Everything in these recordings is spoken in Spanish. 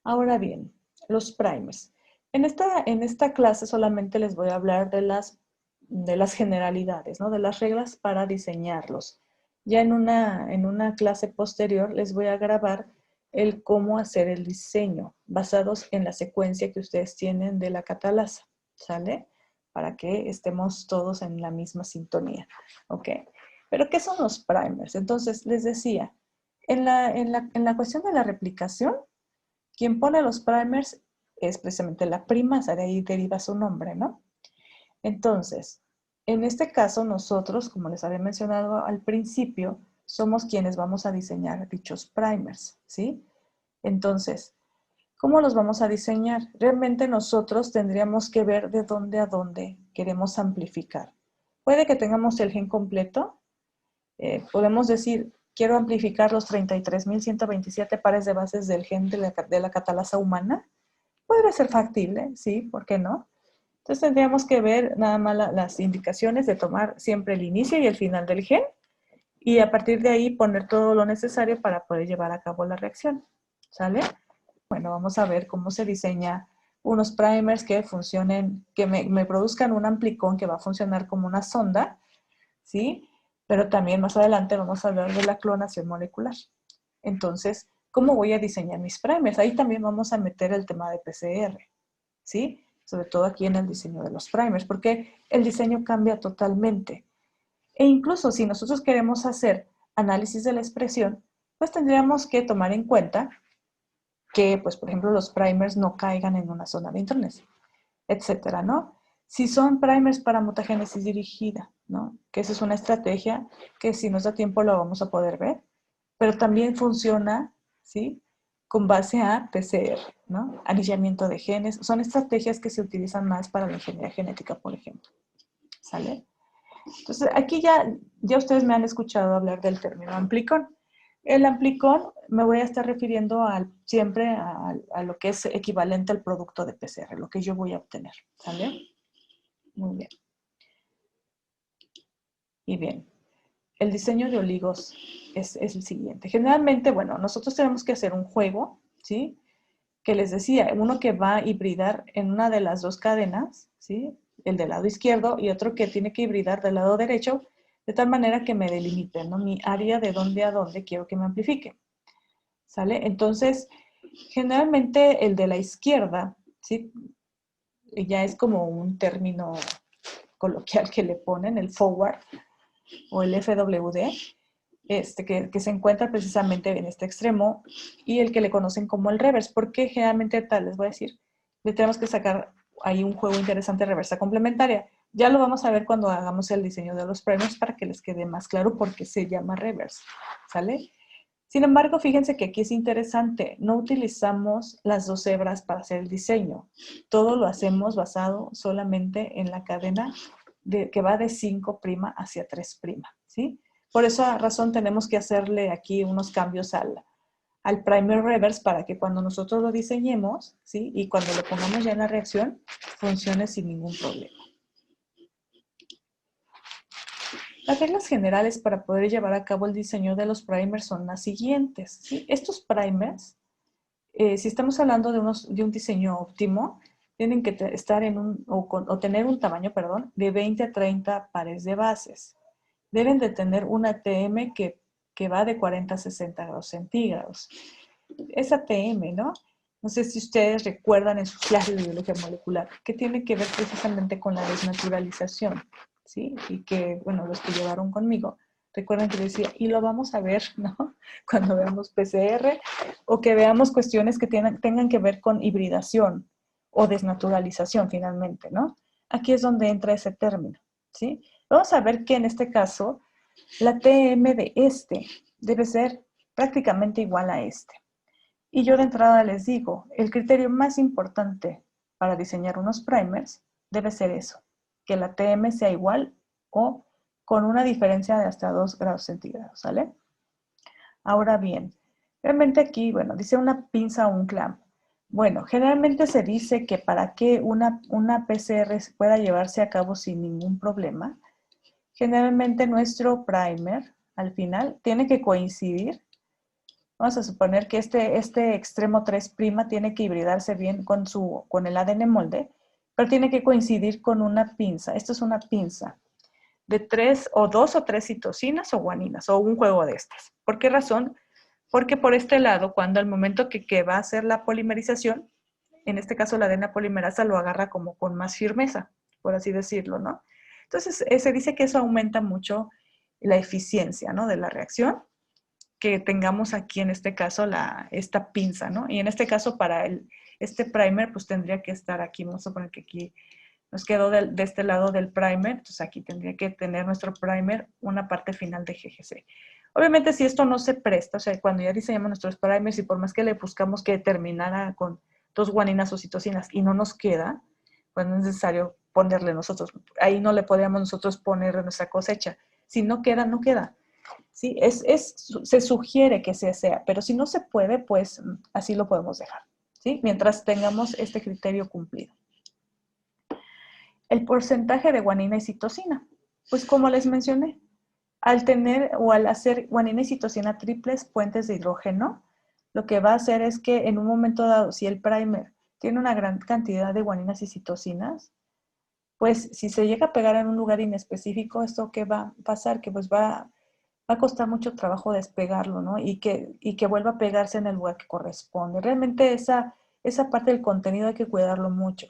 Ahora bien, los primers. En esta clase solamente les voy a hablar de las generalidades, ¿no? De las reglas para diseñarlos. Ya en una clase posterior les voy a grabar el cómo hacer el diseño, basados en la secuencia que ustedes tienen de la catalasa, ¿sale? Para que estemos todos en la misma sintonía, ¿ok? Pero, ¿qué son los primers? Entonces, les decía, en la cuestión de la replicación, quien pone los primers es precisamente la prima, o sea, de ahí deriva su nombre, ¿no? Entonces, en este caso, nosotros, como les había mencionado al principio, somos quienes vamos a diseñar dichos primers, ¿sí? Entonces, ¿cómo los vamos a diseñar? Realmente nosotros tendríamos que ver de dónde a dónde queremos amplificar. Puede que tengamos el gen completo. Podemos decir, quiero amplificar los 33.127 pares de bases del gen de la catalasa humana. Podría ser factible, sí, ¿por qué no? Entonces tendríamos que ver nada más las indicaciones de tomar siempre el inicio y el final del gen y a partir de ahí poner todo lo necesario para poder llevar a cabo la reacción. ¿Sale? Bueno, vamos a ver cómo se diseña unos primers que funcionen, que me produzcan un amplicón que va a funcionar como una sonda, ¿sí? Pero también más adelante vamos a hablar de la clonación molecular. Entonces, ¿cómo voy a diseñar mis primers? Ahí también vamos a meter el tema de PCR, ¿sí? Sobre todo aquí en el diseño de los primers, porque el diseño cambia totalmente. E incluso si nosotros queremos hacer análisis de la expresión, pues tendríamos que tomar en cuenta que, pues, por ejemplo, los primers no caigan en una zona de interés, etcétera, ¿no? Si son primers para mutagénesis dirigida, ¿no? Que esa es una estrategia que si nos da tiempo lo vamos a poder ver, pero también funciona, ¿sí? Con base a PCR, ¿no? Anillamiento de genes. Son estrategias que se utilizan más para la ingeniería genética, por ejemplo. ¿Sale? Entonces, aquí ya ustedes me han escuchado hablar del término amplicón. El amplicón me voy a estar refiriendo siempre a lo que es equivalente al producto de PCR, lo que yo voy a obtener. ¿Sale? Muy bien. Y bien, el diseño de oligos es el siguiente. Generalmente, bueno, nosotros tenemos que hacer un juego, ¿sí? Que les decía, uno que va a hibridar en una de las dos cadenas, ¿sí? El del lado izquierdo y otro que tiene que hibridar del lado derecho, de tal manera que me delimite, ¿no? Mi área de dónde a dónde quiero que me amplifique. ¿Sale? Entonces, generalmente el de la izquierda, ¿sí? Ya es como un término coloquial que le ponen, el forward o el FWD, que se encuentra precisamente en este extremo, y el que le conocen como el reverse, porque generalmente tal, les voy a decir, le tenemos que sacar ahí un juego interesante reversa complementaria. Ya lo vamos a ver cuando hagamos el diseño de los premios para que les quede más claro por qué se llama reverse, ¿sale? Sin embargo, fíjense que aquí es interesante, no utilizamos las dos hebras para hacer el diseño. Todo lo hacemos basado solamente en la cadena que va de 5' hacia 3', ¿sí? Por esa razón tenemos que hacerle aquí unos cambios al primer reverse para que cuando nosotros lo diseñemos, ¿sí? Y cuando lo pongamos ya en la reacción, funcione sin ningún problema. Las reglas generales para poder llevar a cabo el diseño de los primers son las siguientes, ¿sí? Estos primers, si estamos hablando de un diseño óptimo, tienen que estar o tener un tamaño, perdón, de 20 a 30 pares de bases. Deben de tener una ATM que va de 40 a 60 grados centígrados. Esa ATM, ¿no? No sé si ustedes recuerdan en sus clases de biología molecular, que tiene que ver precisamente con la desnaturalización, ¿sí? Y que, bueno, los que llevaron conmigo, recuerden que decía, y lo vamos a ver, ¿no? Cuando veamos PCR o que veamos cuestiones que tengan que ver con hibridación o desnaturalización finalmente, ¿no? Aquí es donde entra ese término, ¿sí? Vamos a ver que en este caso la TM de debe ser prácticamente igual a este. Y yo de entrada les digo, el criterio más importante para diseñar unos primers debe ser eso, que la TM sea igual o con una diferencia de hasta 2 grados centígrados, ¿sale? Ahora bien, realmente aquí, bueno, dice una pinza o un clamp. Bueno, generalmente se dice que para que una PCR pueda llevarse a cabo sin ningún problema, generalmente nuestro primer, al final, tiene que coincidir. Vamos a suponer que este extremo 3' tiene que hibridarse bien con el ADN molde, pero tiene que coincidir con una pinza. Esto es una pinza de 2 o 3 citosinas o guaninas, o un juego de estas. ¿Por qué razón? Porque por este lado, cuando al momento que va a hacer la polimerización, en este caso la ADN polimerasa lo agarra como con más firmeza, por así decirlo, ¿no? Entonces, se dice que eso aumenta mucho la eficiencia, ¿no?, de la reacción, que tengamos aquí en este caso esta pinza, ¿no? Y en este caso para este primer pues tendría que estar aquí, vamos a poner que aquí nos quedó de este lado del primer, entonces aquí tendría que tener nuestro primer una parte final de GGC. Obviamente si esto no se presta, o sea, cuando ya diseñamos nuestros primers y por más que le buscamos que terminara con 2 guaninas o citosinas y no nos queda, pues no es necesario ponerle nosotros, ahí no le podríamos nosotros poner nuestra cosecha. Si no queda, no queda. ¿Sí? Se sugiere que sea, pero si no se puede, pues así lo podemos dejar, ¿sí? Mientras tengamos este criterio cumplido. El porcentaje de guanina y citosina. Pues como les mencioné, al tener o al hacer guanina y citosina triples puentes de hidrógeno, lo que va a hacer es que en un momento dado, si el primer tiene una gran cantidad de guaninas y citosinas, pues si se llega a pegar en un lugar inespecífico, ¿esto qué va a pasar? Que pues va a costar mucho trabajo despegarlo, ¿no? Y que vuelva a pegarse en el lugar que corresponde. Realmente esa parte del contenido hay que cuidarlo mucho.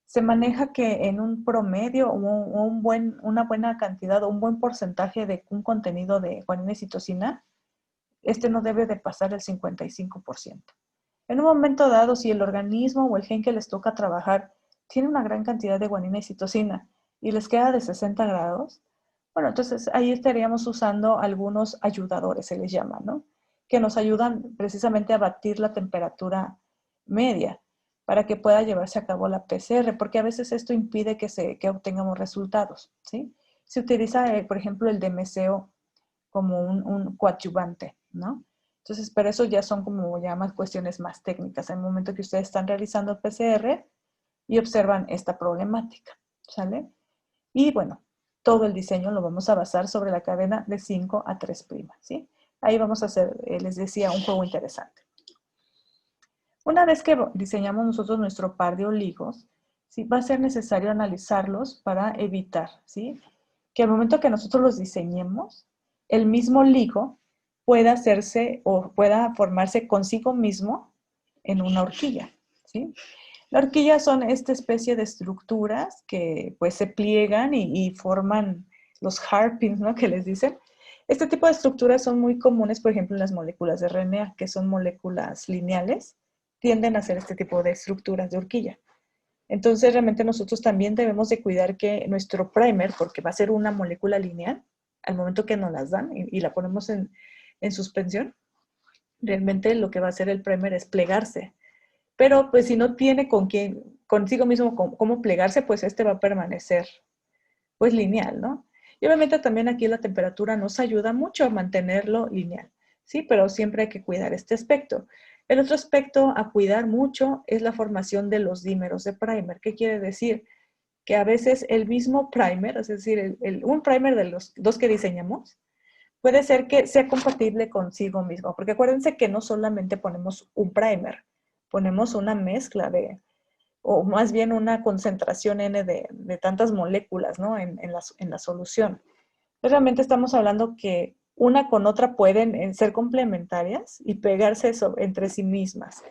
Se maneja que en un promedio o una buena cantidad o un buen porcentaje de un contenido de guanina y citosina, no debe de pasar el 55%. En un momento dado, si el organismo o el gen que les toca trabajar tiene una gran cantidad de guanina y citosina y les queda de 60 grados, bueno, entonces ahí estaríamos usando algunos ayudadores, se les llama, ¿no? Que nos ayudan precisamente a batir la temperatura media para que pueda llevarse a cabo la PCR, porque a veces esto impide que obtengamos resultados, ¿sí? Se utiliza, por ejemplo, el DMSO como un coadyuvante, ¿no? Entonces, pero eso ya son como ya más cuestiones más técnicas, en el momento que ustedes están realizando el PCR y observan esta problemática, ¿sale? Y bueno, todo el diseño lo vamos a basar sobre la cadena de 5 a 3', ¿sí? Ahí vamos a hacer, les decía, un juego interesante. Una vez que diseñamos nosotros nuestro par de oligos, ¿sí?, va a ser necesario analizarlos para evitar, ¿sí?, que al momento que nosotros los diseñemos, el mismo ligo pueda hacerse o pueda formarse consigo mismo en una horquilla, ¿sí? La horquilla son esta especie de estructuras que pues se pliegan y forman los hairpins, ¿no?, que les dicen. Este tipo de estructuras son muy comunes, por ejemplo, en las moléculas de RNA, que son moléculas lineales, tienden a hacer este tipo de estructuras de horquilla. Entonces, realmente nosotros también debemos de cuidar que nuestro primer, porque va a ser una molécula lineal, al momento que nos las dan y la ponemos en suspensión, realmente lo que va a hacer el primer es plegarse. Pero pues si no tiene consigo mismo cómo plegarse, pues va a permanecer pues lineal, ¿no? Y obviamente también aquí la temperatura nos ayuda mucho a mantenerlo lineal, ¿sí? Pero siempre hay que cuidar este aspecto. El otro aspecto a cuidar mucho es la formación de los dímeros de primer. ¿Qué quiere decir? Que a veces el mismo primer, es decir, un primer de los dos que diseñamos, puede ser que sea compatible consigo mismo, porque acuérdense que no solamente ponemos un primer, ponemos una mezcla o más bien una concentración N de tantas moléculas, ¿no?, en la solución. Realmente estamos hablando que una con otra pueden ser complementarias y pegarse entre sí mismas.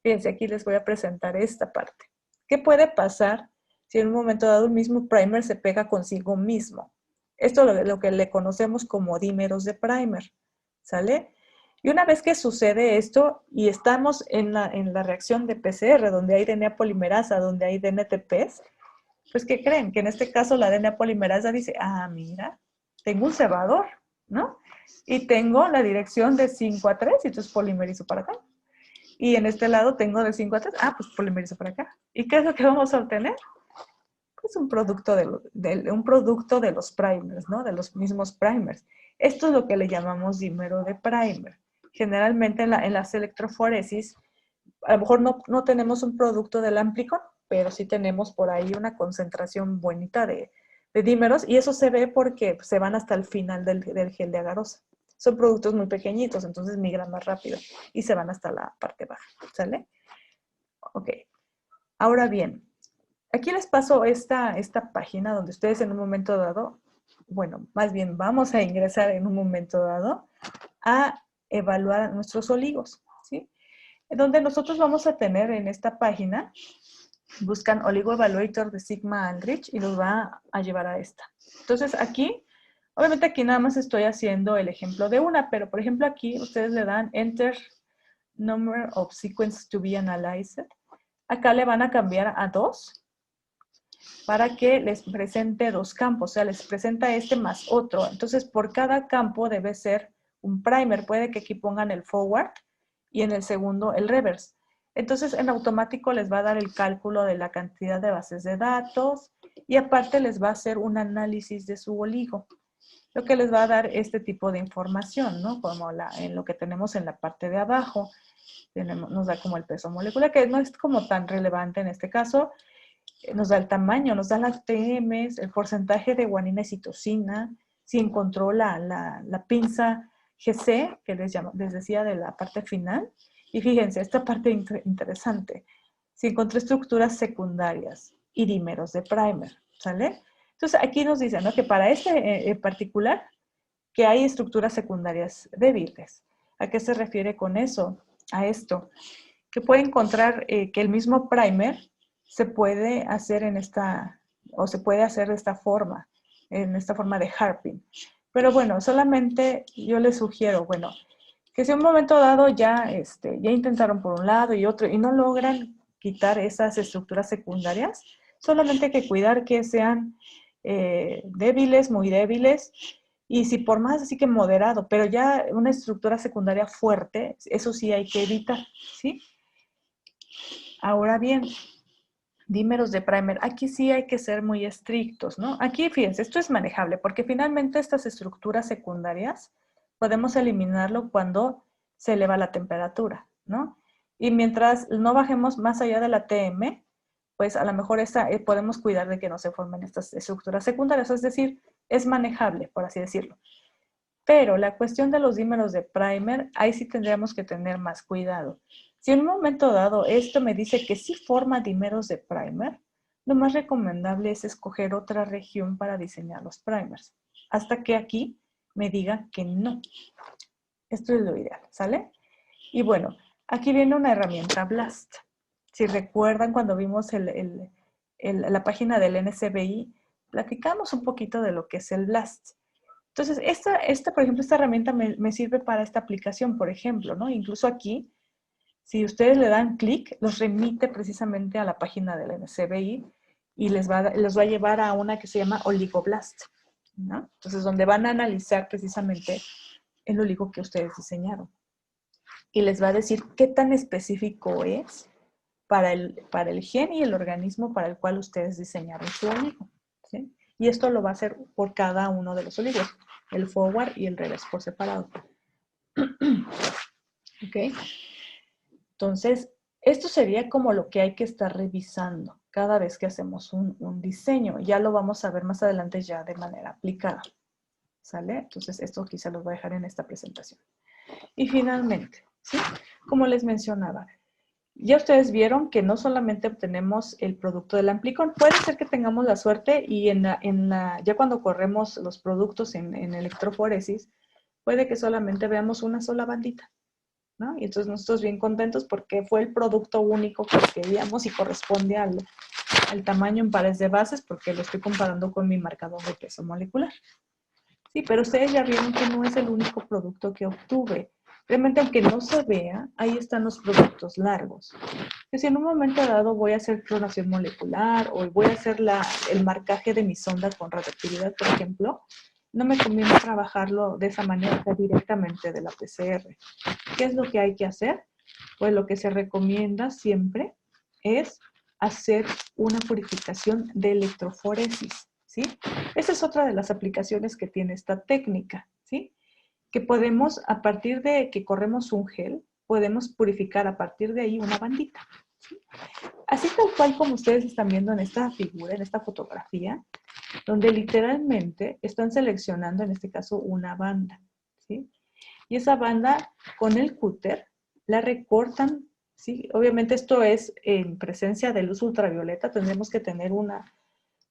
Fíjense, aquí les voy a presentar esta parte. ¿Qué puede pasar si en un momento dado el mismo primer se pega consigo mismo? Esto es lo que le conocemos como dímeros de primer, ¿sale? Y una vez que sucede esto y estamos en la reacción de PCR, donde hay DNA polimerasa, donde hay DNTPs, pues ¿qué creen? Que en este caso la DNA polimerasa dice, ah, mira, tengo un cebador, ¿no? Y tengo la dirección de 5 a 3, y entonces polimerizo para acá. Y en este lado tengo de 5 a 3, pues polimerizo para acá. ¿Y qué es lo que vamos a obtener? Pues un producto de los primers, ¿no? De los mismos primers. Esto es lo que le llamamos dímero de primer. Generalmente en las electroforesis, a lo mejor no tenemos un producto del amplicón, pero sí tenemos por ahí una concentración bonita de dímeros, y eso se ve porque se van hasta el final del gel de agarosa. son productos muy pequeñitos, entonces migran más rápido y se van hasta la parte baja, ¿sale? Ok. Ahora bien, aquí les paso esta página donde ustedes en un momento dado, bueno, más bien vamos a ingresar en un momento dado a evaluar nuestros oligos, ¿sí? Donde nosotros vamos a tener en esta página, buscan Oligo Evaluator de Sigma-Aldrich y los va a llevar a esta. Entonces aquí, obviamente aquí nada más estoy haciendo el ejemplo de una, pero por ejemplo aquí ustedes le dan Enter Number of Sequences to be Analyzed. Acá le van a cambiar a 2 para que les presente 2 campos, o sea, les presenta este más otro. Entonces, por cada campo debe ser un primer. Puede que aquí pongan el forward y en el segundo el reverse. Entonces, en automático les va a dar el cálculo de la cantidad de bases de datos y aparte les va a hacer un análisis de su oligo, lo que les va a dar este tipo de información, ¿no? Como en lo que tenemos en la parte de abajo. Nos da como el peso molecular, que no es como tan relevante en este caso. Nos da el tamaño, nos da las TMs, el porcentaje de guanina y citosina, si encontró la pinza GC, que les decía de la parte final. Y fíjense, esta parte interesante. Si encontró estructuras secundarias y dímeros de primer, ¿sale? Entonces aquí nos dicen, ¿no?, que para este en particular, que hay estructuras secundarias débiles. ¿A qué se refiere con eso? A esto, que puede encontrar que el mismo primer se puede hacer se puede hacer de esta forma, en esta forma de harping. Pero bueno, solamente yo les sugiero, bueno, que si en un momento dado ya intentaron por un lado y otro y no logran quitar esas estructuras secundarias, solamente hay que cuidar que sean débiles, muy débiles, y si por más así que moderado, pero ya una estructura secundaria fuerte, eso sí hay que evitar, ¿sí? Ahora bien, dímeros de primer, aquí sí hay que ser muy estrictos, ¿no? Aquí, fíjense, esto es manejable, porque finalmente estas estructuras secundarias podemos eliminarlo cuando se eleva la temperatura, ¿no? Y mientras no bajemos más allá de la TM, pues a lo mejor podemos cuidar de que no se formen estas estructuras secundarias, es decir, es manejable, por así decirlo. Pero la cuestión de los dímeros de primer, ahí sí tendríamos que tener más cuidado. Si en un momento dado esto me dice que sí forma dímeros de primer, lo más recomendable es escoger otra región para diseñar los primers, hasta que aquí me diga que no. Esto es lo ideal, ¿sale? Y bueno, aquí viene una herramienta BLAST. Si recuerdan cuando vimos la página del NCBI, platicamos un poquito de lo que es el BLAST. Entonces, por ejemplo, esta herramienta me sirve para esta aplicación, por ejemplo, ¿no? Incluso aquí, si ustedes le dan clic, los remite precisamente a la página del NCBI y los va a llevar a una que se llama OligoBLAST, ¿no? Entonces, donde van a analizar precisamente el oligo que ustedes diseñaron. Y les va a decir qué tan específico es para el gen y el organismo para el cual ustedes diseñaron su oligo, ¿sí? Y esto lo va a hacer por cada uno de los oligos, el forward y el reverse por separado. ¿Ok? Entonces, esto sería como lo que hay que estar revisando cada vez que hacemos un diseño. Ya lo vamos a ver más adelante ya de manera aplicada. ¿Sale? Entonces, esto quizá los voy a dejar en esta presentación. Y finalmente, ¿sí?, como les mencionaba, ya ustedes vieron que no solamente obtenemos el producto del amplicón, puede ser que tengamos la suerte y ya cuando corremos los productos en electroforesis, puede que solamente veamos una sola bandita, ¿no? Y entonces nosotros bien contentos porque fue el producto único que queríamos y corresponde al tamaño en pares de bases, porque lo estoy comparando con mi marcador de peso molecular. Sí, pero ustedes ya vieron que no es el único producto que obtuve. Realmente, aunque no se vea, ahí están los productos largos. Que si en un momento dado voy a hacer clonación molecular o voy a hacer el marcaje de mi sonda con radioactividad, por ejemplo, no me conviene trabajarlo de esa manera directamente de la PCR. ¿Qué es lo que hay que hacer? Pues lo que se recomienda siempre es hacer una purificación de electroforesis, ¿sí? Esa es otra de las aplicaciones que tiene esta técnica, ¿sí? Que podemos, a partir de que corremos un gel, podemos purificar a partir de ahí una bandita, ¿sí? Así tal cual como ustedes están viendo en esta figura, en esta fotografía, donde literalmente están seleccionando, en este caso, una banda, ¿sí? Y esa banda con el cúter la recortan, ¿sí? Obviamente esto es en presencia de luz ultravioleta, tendremos que tener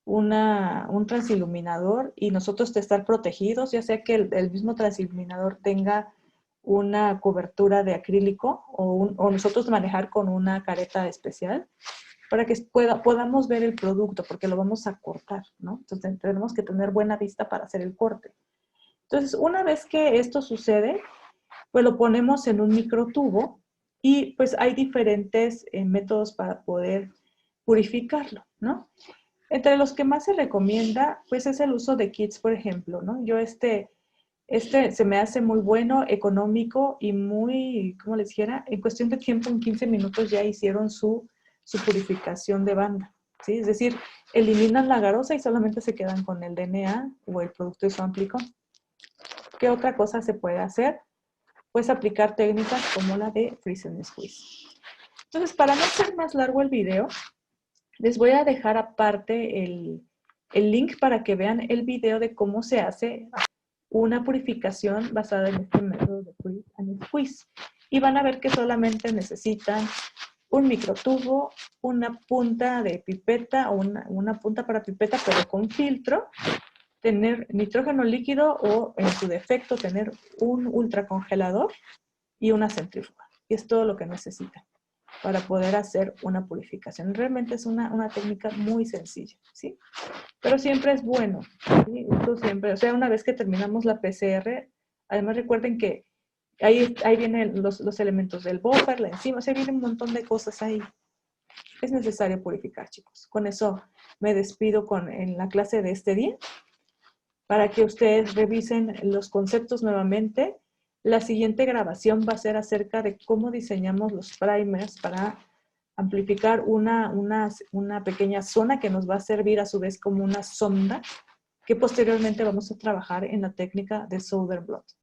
un transiluminador y nosotros estar protegidos, ya sea que el mismo transiluminador tenga una cobertura de acrílico o nosotros manejar con una careta especial para que podamos ver el producto, porque lo vamos a cortar, ¿no? Entonces tenemos que tener buena vista para hacer el corte. Entonces, una vez que esto sucede, pues lo ponemos en un microtubo y pues hay diferentes métodos para poder purificarlo, ¿no? Entre los que más se recomienda, pues es el uso de kits, por ejemplo, ¿no? Yo este se me hace muy bueno, económico y muy, ¿cómo les dijera? En cuestión de tiempo, en 15 minutos ya hicieron su purificación de banda, ¿sí? Es decir, eliminan la garosa y solamente se quedan con el DNA o el producto isoamplicón. ¿Qué otra cosa se puede hacer? Pues aplicar técnicas como la de freeze and squeeze. Entonces, para no hacer más largo el video, les voy a dejar aparte el link para que vean el video de cómo se hace una purificación basada en este método de freeze and squeeze. Y van a ver que solamente necesitan un microtubo, una punta de pipeta o una punta para pipeta, pero con filtro, tener nitrógeno líquido o, en su defecto, tener un ultracongelador y una centrífuga. Y es todo lo que necesitan para poder hacer una purificación. Realmente es una técnica muy sencilla, ¿sí? Pero siempre es bueno, ¿sí? Esto siempre, o sea, una vez que terminamos la PCR, además recuerden que ahí vienen los elementos del buffer, la enzima, o sea, viene un montón de cosas ahí. Es necesario purificar, chicos. Con eso me despido en la clase de este día, para que ustedes revisen los conceptos nuevamente. La siguiente grabación va a ser acerca de cómo diseñamos los primers para amplificar una pequeña zona que nos va a servir a su vez como una sonda, que posteriormente vamos a trabajar en la técnica de Southern Blot.